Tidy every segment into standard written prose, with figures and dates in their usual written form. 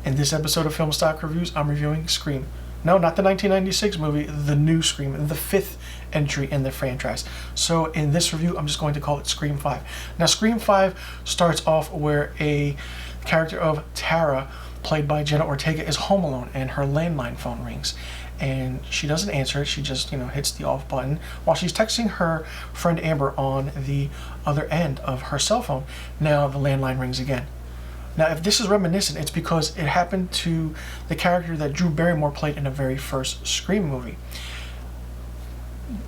In this episode of Film Stock Reviews, I'm reviewing Scream. No, not the 1996 movie, the new Scream, the fifth entry in the franchise. So in this review, I'm just going to call it Scream 5. Now, Scream 5 starts off where a character of Tara, played by Jenna Ortega, is home alone and her landline phone rings. And she doesn't answer it, she just, hits the off button while she's texting her friend Amber on the other end of her cell phone. Now the landline rings again. Now, if this is reminiscent, it's because it happened to the character that Drew Barrymore played in the very first Scream movie.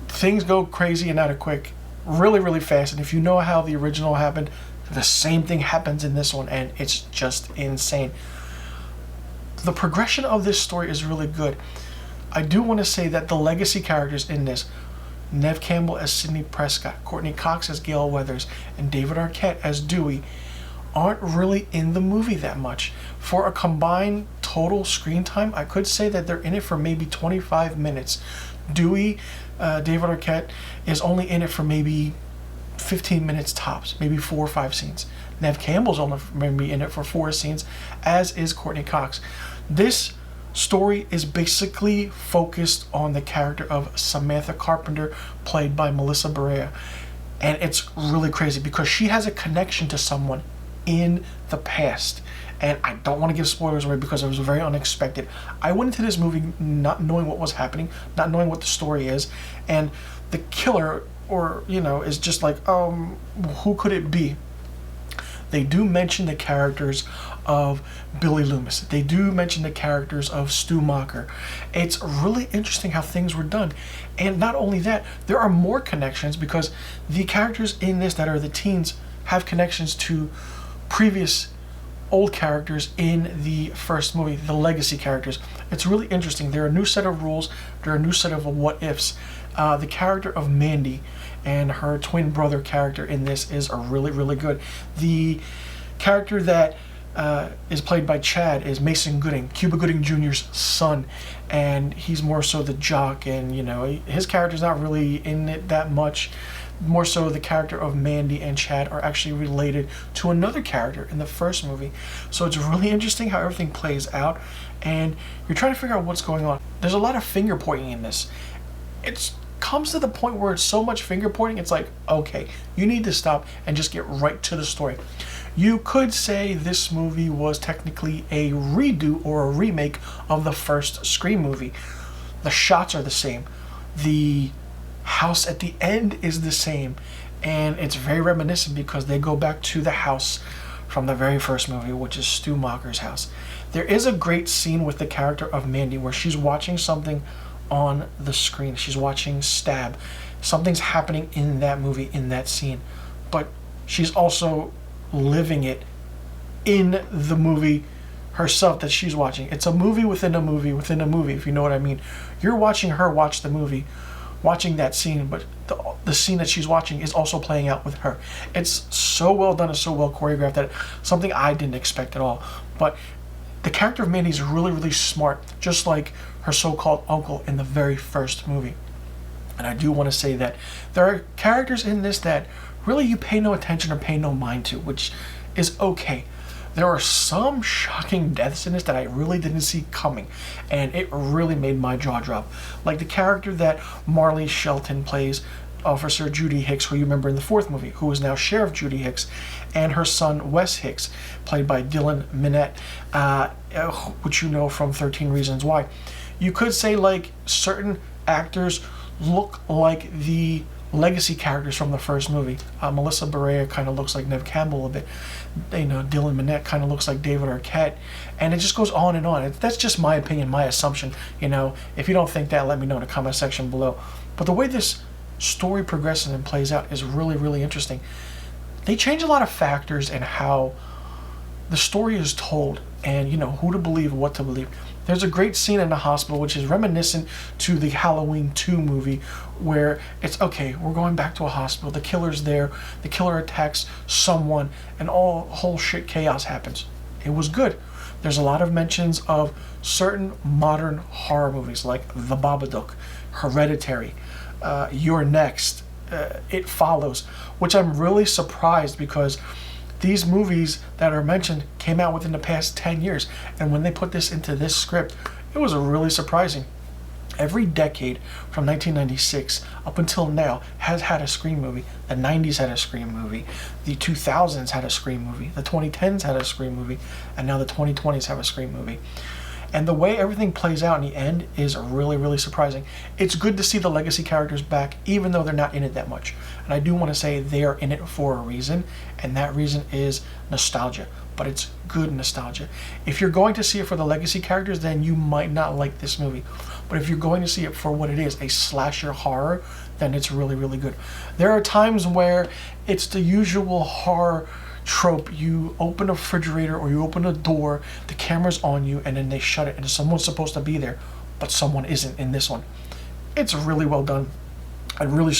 Things go crazy and out of quick, really, really fast. And if you know how the original happened, the same thing happens in this one, and it's just insane. The progression of this story is really good. I do want to say that the legacy characters in this, Neve Campbell as Sidney Prescott, Courtney Cox as Gail Weathers, and David Arquette as Dewey, aren't really in the movie that much. For a combined total screen time, I could say that they're in it for maybe 25 minutes. Dewey, David Arquette, is only in it for maybe 15 minutes tops, maybe 4 or 5 scenes. Neve Campbell's only maybe in it for 4 scenes, as is Courtney Cox. This story is basically focused on the character of Samantha Carpenter, played by Melissa Barea. And it's really crazy because she has a connection to someone in the past. And I don't want to give spoilers away because it was very unexpected. I went into this movie not knowing what was happening, not knowing what the story is, and the killer, is just like, who could it be? They do mention the characters of Billy Loomis. They do mention the characters of Stu Macher. It's really interesting how things were done. And not only that, there are more connections because the characters in this that are the teens have connections to previous old characters in the first movie, the legacy characters. It's really interesting. There are a new set of rules. There are a new set of what-ifs. The character of Mandy and her twin brother character in this is really, really good. The character that is played by Chad is Mason Gooding, Cuba Gooding Jr.'s son, and he's more so the jock, and his character's not really in it that much. More so, the character of Mandy and Chad are actually related to another character in the first movie. So it's really interesting how everything plays out, and you're trying to figure out what's going on. There's a lot of finger pointing in this. It comes to the point where it's so much finger pointing, it's like, okay, you need to stop and just get right to the story. You could say this movie was technically a redo or a remake of the first Scream movie. The shots are the same. The house at the end is the same, and it's very reminiscent because they go back to the house from the very first movie, which is Stu Macher's house. There is a great scene with the character of Mandy where she's watching something on the screen. She's watching Stab. Something's happening in that movie, in that scene, but she's also living it in the movie herself that she's watching. It's a movie within a movie within a movie, if you know what I mean. You're watching her watch the movie, watching that scene, but the scene that she's watching is also playing out with her. It's so well done and so well choreographed that something I didn't expect at all. But the character of Mandy is really, really smart, just like her so-called uncle in the very first movie. And I do want to say that there are characters in this that really you pay no attention or pay no mind to, which is okay. There are some shocking deaths in this that I really didn't see coming, and it really made my jaw drop. Like the character that Marley Shelton plays, Officer Judy Hicks, who you remember in the fourth movie, who is now Sheriff Judy Hicks, and her son Wes Hicks, played by Dylan Minnette, which you know from 13 Reasons Why. You could say like certain actors look like the legacy characters from the first movie. Melissa Barea kind of looks like Neve Campbell a bit. Dylan Minnette kind of looks like David Arquette, and it just goes on and on. That's just my opinion, my assumption. If you don't think that, let me know in the comment section below. But the way this story progresses and plays out is really, really interesting. They change a lot of factors in how the story is told, and who to believe, what to believe. There's a great scene in the hospital which is reminiscent to the Halloween 2 movie where it's, okay, we're going back to a hospital, the killer's there, the killer attacks someone, and whole shit chaos happens. It was good. There's a lot of mentions of certain modern horror movies like The Babadook, Hereditary, You're Next, It Follows, which I'm really surprised because these movies that are mentioned came out within the past 10 years. And when they put this into this script, it was really surprising. Every decade from 1996 up until now has had a Scream movie. The 90s had a Scream movie. The 2000s had a Scream movie. The 2010s had a Scream movie. And now the 2020s have a Scream movie. And the way everything plays out in the end is really, really surprising. It's good to see the legacy characters back, even though they're not in it that much. And I do want to say they are in it for a reason, and that reason is nostalgia. But it's good nostalgia. If you're going to see it for the legacy characters, then you might not like this movie. But if you're going to see it for what it is, a slasher horror, then it's really, really good. There are times where it's the usual horror trope. You open a refrigerator or you open a door, the camera's on you, and then they shut it, and someone's supposed to be there, but someone isn't in this one. It's really well done, and really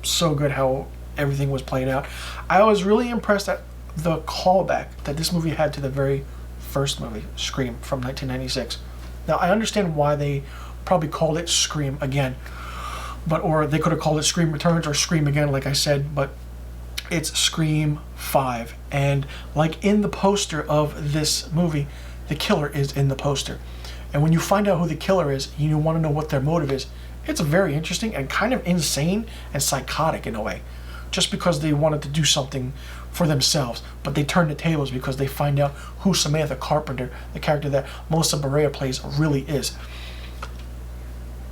so good how everything was played out. I was really impressed at the callback that this movie had to the very first movie, Scream, from 1996. Now, I understand why they probably called it Scream again, or they could have called it Scream Returns or Scream Again, like I said, but it's Scream 5. And like in the poster of this movie, the killer is in the poster. And when you find out who the killer is, you want to know what their motive is. It's very interesting and kind of insane and psychotic in a way. Just because they wanted to do something for themselves, but they turn the tables because they find out who Samantha Carpenter, the character that Melissa Barea plays, really is.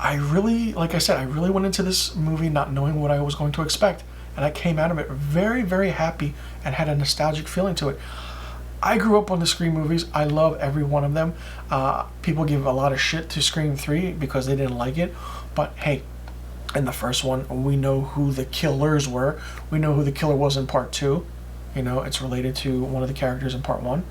Like I said, I really went into this movie not knowing what I was going to expect. And I came out of it very, very happy and had a nostalgic feeling to it. I grew up on the Scream movies. I love every one of them. People give a lot of shit to Scream 3 because they didn't like it. But hey, in the first one, we know who the killers were. We know who the killer was in part 2. You know, it's related to one of the characters in part 1.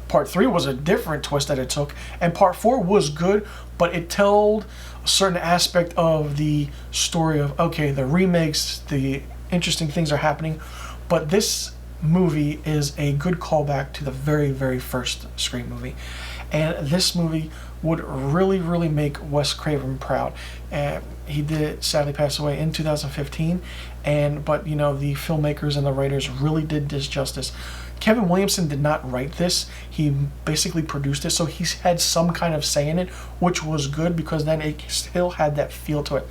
Part 3 was a different twist that it took. And part 4 was good, but it told a certain aspect of the story of, okay, the remakes, the interesting things are happening, but this movie is a good callback to the very, very first Scream movie. And this movie would really, really make Wes Craven proud. He did sadly pass away in 2015, but you know, the filmmakers and the writers really did this justice. Kevin Williamson did not write this. He basically produced it, so he's had some kind of say in it, which was good because then it still had that feel to it.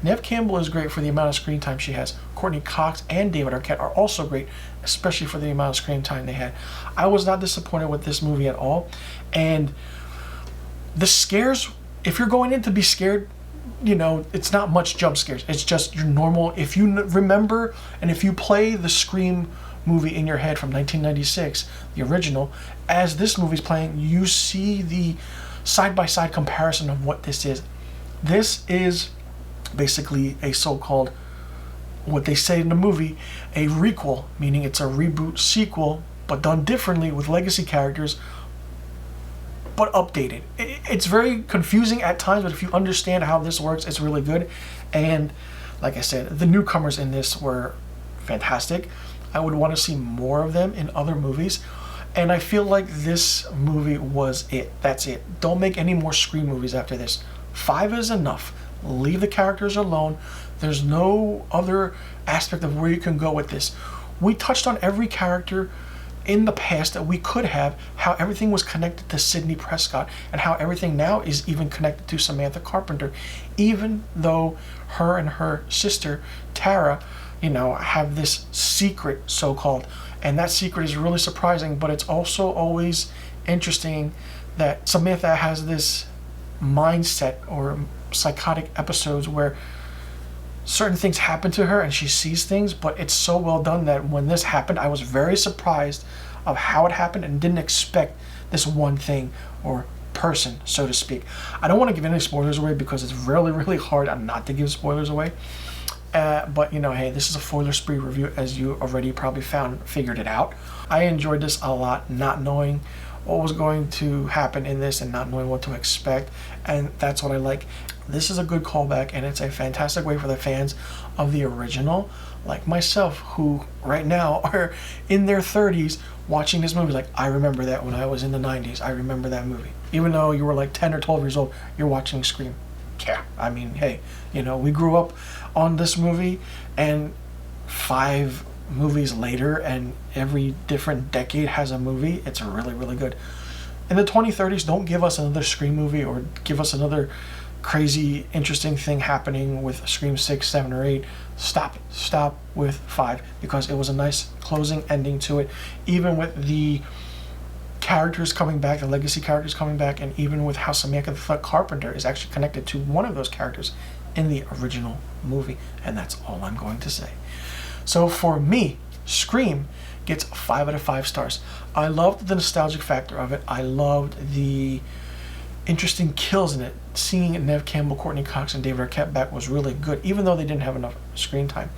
Neve Campbell is great for the amount of screen time she has. Courtney Cox and David Arquette are also great, especially for the amount of screen time they had. I was not disappointed with this movie at all. And the scares, if you're going in to be scared, you know, it's not much jump scares. It's just your normal, if you remember and if you play the Scream movie in your head from 1996, the original, as this movie's playing, you see the side-by-side comparison of what this is. This is basically a so-called, what they say in the movie, a requel, meaning it's a reboot sequel, but done differently with legacy characters, but updated. It's very confusing at times, but if you understand how this works, it's really good. And like I said, the newcomers in this were fantastic. I would want to see more of them in other movies. And I feel like this movie was it. That's it. Don't make any more Scream movies after this. 5 is enough. Leave the characters alone. There's no other aspect of where you can go with this. We touched on every character in the past that we could have, how everything was connected to Sidney Prescott, and how everything now is even connected to Samantha Carpenter, even though her and her sister, Tara, you know, have this secret, so-called. And that secret is really surprising, but it's also always interesting that Samantha has this mindset or psychotic episodes where certain things happen to her and she sees things, but it's so well done that when this happened, I was very surprised of how it happened and didn't expect this one thing or person, so to speak. I don't want to give any spoilers away because it's really, really hard not to give spoilers away. But you know, hey, this is a spoiler spree review, as you already probably figured it out. I enjoyed this a lot, not knowing what was going to happen in this and not knowing what to expect, and that's what I like. This is a good callback, and it's a fantastic way for the fans of the original, like myself, who right now are in their 30s watching this movie, like, I remember that when I was in the 90s. I remember that movie. Even though you were like 10 or 12 years old, you're watching Scream. Yeah, I mean, hey, you know, we grew up on this movie, and 5 movies later, and every different decade has a movie. It's really, really good. In the 2030s, don't give us another Scream movie or give us another crazy, interesting thing happening with Scream 6, 7, or 8. Stop with 5, because it was a nice closing ending to it, even with the characters coming back, the legacy characters coming back, and even with how Samantha the Carpenter is actually connected to one of those characters in the original movie. And that's all I'm going to say. So for me, Scream gets 5 out of 5 stars. I loved the nostalgic factor of it. I loved the interesting kills in it. Seeing Neve Campbell, Courtney Cox, and David Arquette back was really good, even though they didn't have enough screen time.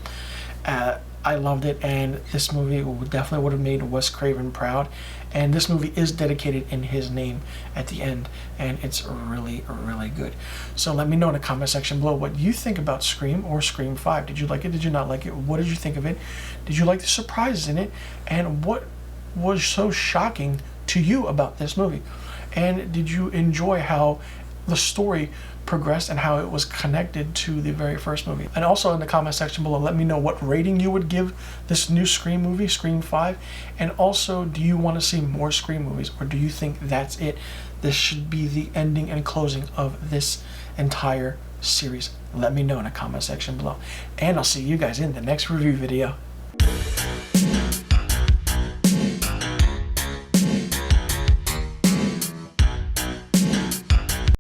I loved it, and this movie definitely would have made Wes Craven proud. And this movie is dedicated in his name at the end, and it's really, really good. So let me know in the comment section below what you think about Scream or Scream 5. Did you like it? Did you not like it? What did you think of it? Did you like the surprises in it? And what was so shocking to you about this movie? And did you enjoy how the story progressed and how it was connected to the very first movie? And also in the comment section below, let me know what rating you would give this new Scream movie, Scream 5. And also, do you want to see more Scream movies, or do you think that's it? This should be the ending and closing of this entire series. Let me know in the comment section below. And I'll see you guys in the next review video.